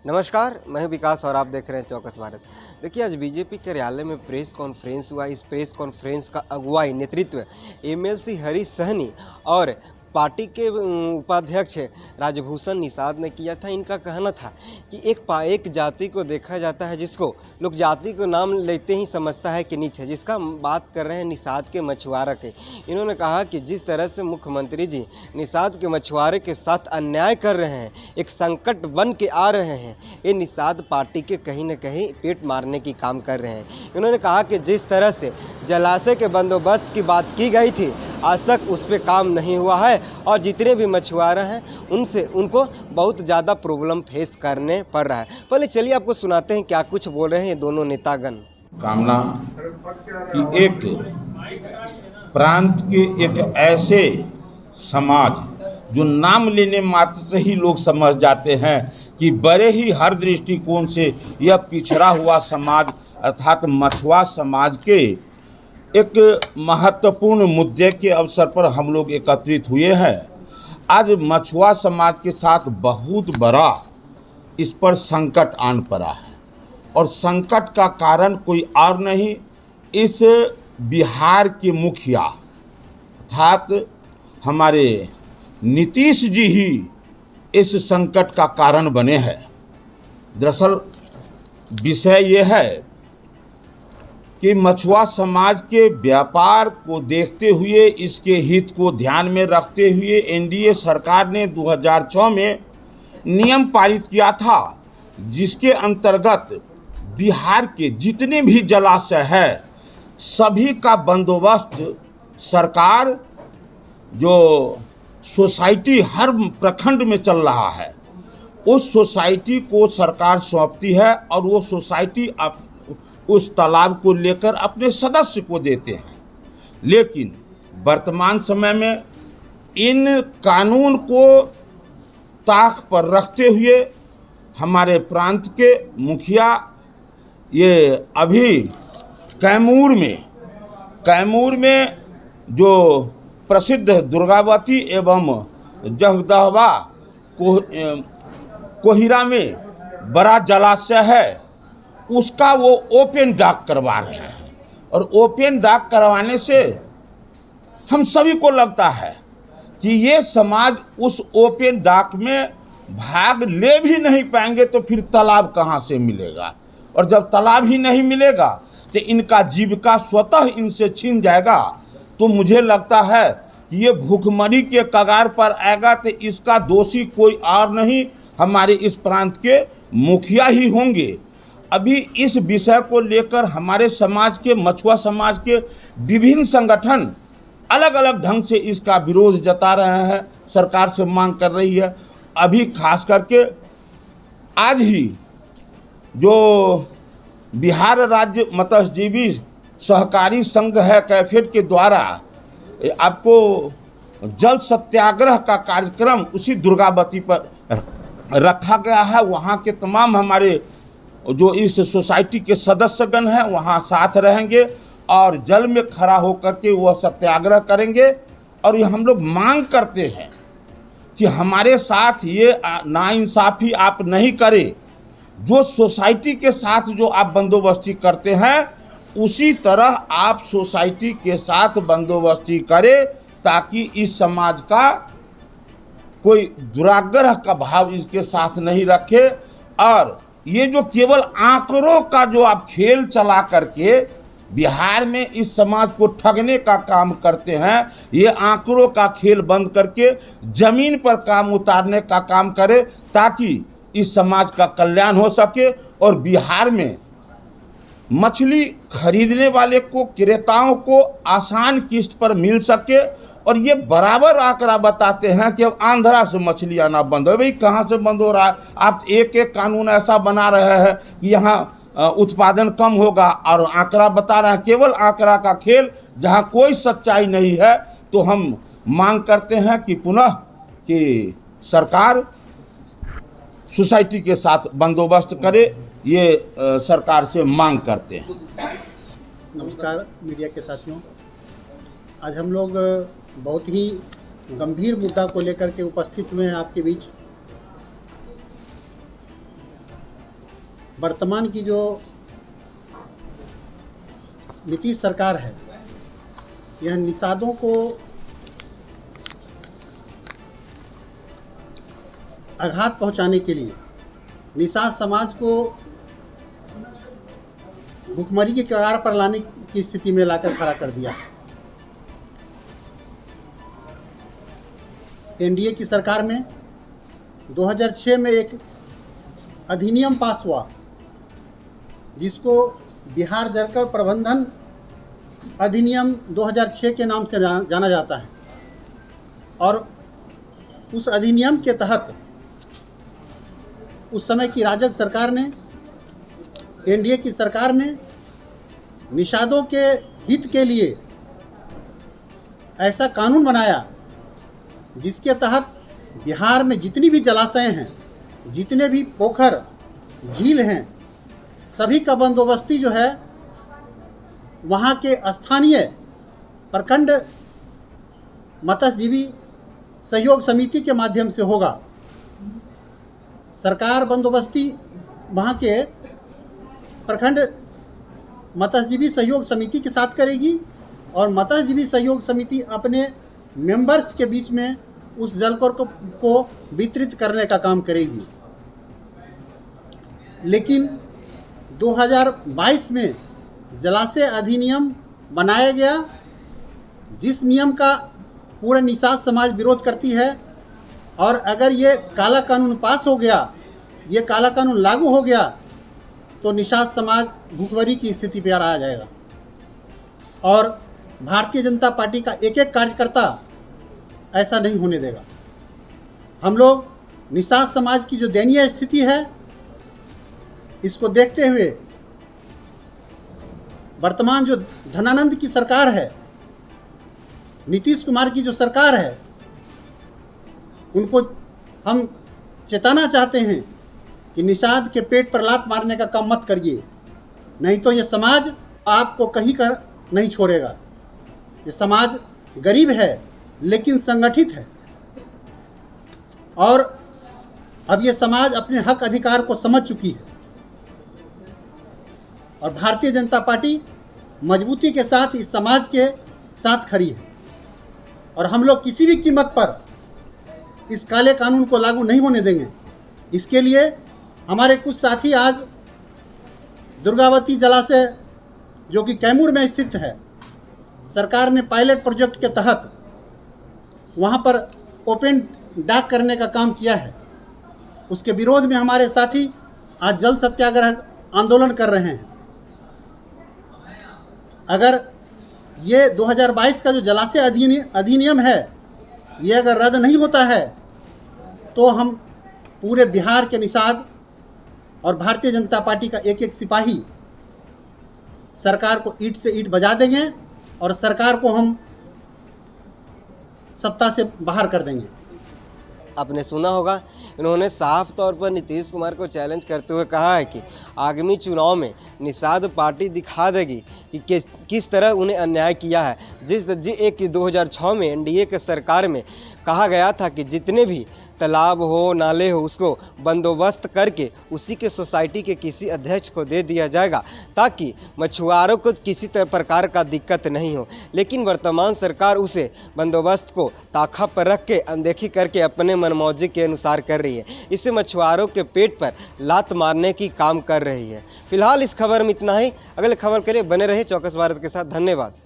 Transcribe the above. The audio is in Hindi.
नमस्कार, मैं हूं विकास और आप देख रहे हैं चौकस भारत। देखिए, आज बीजेपी कार्यालय में प्रेस कॉन्फ्रेंस हुआ। इस प्रेस कॉन्फ्रेंस का अगुवाई नेतृत्व एमएलसी हरीश सहनी और पार्टी के उपाध्यक्ष राजभूषण निषाद ने किया था। इनका कहना था कि एक जाति को देखा जाता है जिसको लोग जाति को नाम लेते ही समझता है कि नीच है, जिसका बात कर रहे हैं निषाद के मछुआरा के। इन्होंने कहा कि जिस तरह से मुख्यमंत्री जी निषाद के मछुआरे के साथ अन्याय कर रहे हैं, एक संकट बन के आ रहे हैं, ये निषाद पार्टी के कहीं न कहीं पेट मारने की काम कर रहे हैं। इन्होंने कहा कि जिस तरह से जलाशय के बंदोबस्त की बात की गई थी, आज तक उस पर काम नहीं हुआ है और जितने भी मछुआरे हैं उनको बहुत ज़्यादा प्रॉब्लम फेस करने पड़ रहा है। पहले चलिए आपको सुनाते हैं क्या कुछ बोल रहे हैं ये दोनों नेतागण। कामना कि एक प्रांत के एक ऐसे समाज जो नाम लेने मात्र से ही लोग समझ जाते हैं कि बड़े ही हर दृष्टिकोण से यह पिछड़ा हुआ समाज अर्थात मछुआ समाज के एक महत्वपूर्ण मुद्दे के अवसर पर हम लोग एकत्रित हुए हैं। आज मछुआ समाज के साथ बहुत बड़ा इस पर संकट आन पड़ा है और संकट का कारण कोई और नहीं, इस बिहार के मुखिया अर्थात हमारे नीतीश जी ही इस संकट का कारण बने हैं। दरअसल विषय ये है कि मछुआ समाज के व्यापार को देखते हुए, इसके हित को ध्यान में रखते हुए एनडीए सरकार ने 2006 में नियम पारित किया था, जिसके अंतर्गत बिहार के जितने भी जलाशय है सभी का बंदोबस्त सरकार, जो सोसाइटी हर प्रखंड में चल रहा है, उस सोसाइटी को सरकार सौंपती है और वो सोसाइटी उस तालाब को लेकर अपने सदस्य को देते हैं। लेकिन वर्तमान समय में इन कानून को ताक पर रखते हुए हमारे प्रांत के मुखिया ये अभी कैमूर में जो प्रसिद्ध दुर्गावती एवं जगदहवा कोहिरा में बड़ा जलाशय है, उसका वो ओपन डाक करवा रहे हैं। और ओपन डाक करवाने से हम सभी को लगता है कि ये समाज उस ओपन डाक में भाग ले भी नहीं पाएंगे तो फिर तालाब कहाँ से मिलेगा, और जब तालाब ही नहीं मिलेगा तो इनका जीविका स्वतः इनसे छीन जाएगा। तो मुझे लगता है कि ये भूखमरी के कगार पर आएगा तो इसका दोषी कोई और नहीं, हमारे इस प्रांत के मुखिया ही होंगे। अभी इस विषय को लेकर हमारे समाज के, मछुआ समाज के विभिन्न संगठन अलग अलग ढंग से इसका विरोध जता रहे हैं, सरकार से मांग कर रही है। अभी खास करके आज ही जो बिहार राज्य मत्स्यजीवी सहकारी संघ है कैफेड के द्वारा आपको जल सत्याग्रह का कार्यक्रम उसी दुर्गावती पर रखा गया है। वहाँ के तमाम हमारे जो इस सोसाइटी के सदस्यगण हैं वहाँ साथ रहेंगे और जल में खड़ा होकर के वह सत्याग्रह करेंगे। और ये हम लोग मांग करते हैं कि हमारे साथ ये नाइंसाफ़ी आप नहीं करें। जो सोसाइटी के साथ जो आप बंदोबस्ती करते हैं उसी तरह आप सोसाइटी के साथ बंदोबस्ती करें, ताकि इस समाज का कोई दुराग्रह का भाव इसके साथ नहीं रखे। और ये जो केवल आंकड़ों का जो आप खेल चला करके बिहार में इस समाज को ठगने का काम करते हैं, ये आंकड़ों का खेल बंद करके जमीन पर काम उतारने का काम करें, ताकि इस समाज का कल्याण हो सके और बिहार में मछली खरीदने वाले को, क्रेताओं को आसान किस्त पर मिल सके। और ये बराबर आंकड़ा बताते हैं कि अब आंध्रा से मछली आना बंद हो। भाई कहाँ से बंद हो रहा है? आप एक एक कानून ऐसा बना रहे हैं कि यहाँ उत्पादन कम होगा और आंकड़ा बता रहे हैं, केवल आंकड़ा का खेल, जहाँ कोई सच्चाई नहीं है। तो हम मांग करते हैं कि पुनः कि सरकार सोसाइटी के साथ बंदोबस्त करे, ये सरकार से मांग करते हैं। नमस्कार मीडिया के साथियों, आज हम लोग बहुत ही गंभीर मुद्दा को लेकर के उपस्थित हुए हैं आपके बीच। वर्तमान की जो नीतीश सरकार है, यह निषादों को आघात पहुंचाने के लिए निषाद समाज को भुखमरी के कगार पर लाने की स्थिति में लाकर खड़ा कर दिया। एनडीए की सरकार में 2006 में एक अधिनियम पास हुआ जिसको बिहार जलकर प्रबंधन अधिनियम 2006 के नाम से जाना जाता है। और उस अधिनियम के तहत उस समय की राजग सरकार ने, एनडीए की सरकार ने निषादों के हित के लिए ऐसा कानून बनाया जिसके तहत बिहार में जितनी भी जलाशय हैं, जितने भी पोखर झील हैं, सभी का बंदोबस्ती जो है वहाँ के स्थानीय प्रखंड मत्स्यजीवी सहयोग समिति के माध्यम से होगा। सरकार बंदोबस्ती वहाँ के प्रखंड मत्स्यजीवी सहयोग समिति के साथ करेगी और मत्स्यजीवी सहयोग समिति अपने मेंबर्स के बीच में उस जलकर को वितरित करने का काम करेगी। लेकिन 2022 में जलाशय अधिनियम बनाया गया, जिस नियम का पूरा निषाद समाज विरोध करती है। और अगर ये काला कानून पास हो गया, ये काला कानून लागू हो गया, तो निषाद समाज भूखमरी की स्थिति पर आ जाएगा। और भारतीय जनता पार्टी का एक एक कार्यकर्ता ऐसा नहीं होने देगा। हम लोग निषाद समाज की जो दयनीय स्थिति है, इसको देखते हुए वर्तमान जो धनानंद की सरकार है, नीतीश कुमार की जो सरकार है, उनको हम चेताना चाहते हैं कि निषाद के पेट पर लात मारने का काम मत करिए, नहीं तो ये समाज आपको कहीं कर नहीं छोड़ेगा। ये समाज गरीब है लेकिन संगठित है और अब ये समाज अपने हक अधिकार को समझ चुकी है और भारतीय जनता पार्टी मजबूती के साथ इस समाज के साथ खड़ी है। और हम लोग किसी भी कीमत पर इस काले कानून को लागू नहीं होने देंगे। इसके लिए हमारे कुछ साथी आज दुर्गावती जलाशय जो कि कैमूर में स्थित है, सरकार ने पायलट प्रोजेक्ट के तहत वहाँ पर ओपन डाक करने का काम किया है। उसके विरोध में हमारे साथी आज जल सत्याग्रह आंदोलन कर रहे हैं। अगर ये 2022 का जो जलाशय अधिनियम है, ये अगर रद्द नहीं होता है तो हम पूरे बिहार के निषाद और भारतीय जनता पार्टी का एक एक सिपाही सरकार को ईंट से ईंट बजा देंगे और सरकार को हम सत्ता से बाहर कर देंगे। आपने सुना होगा, इन्होंने साफ तौर पर नीतीश कुमार को चैलेंज करते हुए कहा है कि आगामी चुनाव में निषाद पार्टी दिखा देगी कि किस तरह उन्हें अन्याय किया है। जिस 2006 में एनडीए के सरकार में कहा गया था कि जितने भी तालाब हो, नाले हो, उसको बंदोबस्त करके उसी के सोसाइटी के किसी अध्यक्ष को दे दिया जाएगा ताकि मछुआरों को किसी प्रकार का दिक्कत नहीं हो। लेकिन वर्तमान सरकार उसे बंदोबस्त को ताखा पर रख के अनदेखी करके अपने मनमौजी के अनुसार कर रही है। इससे मछुआरों के पेट पर लात मारने की काम कर रही है। फिलहाल इस खबर में इतना ही। अगले खबर के लिए बने रहे चौकस भारत के साथ। धन्यवाद।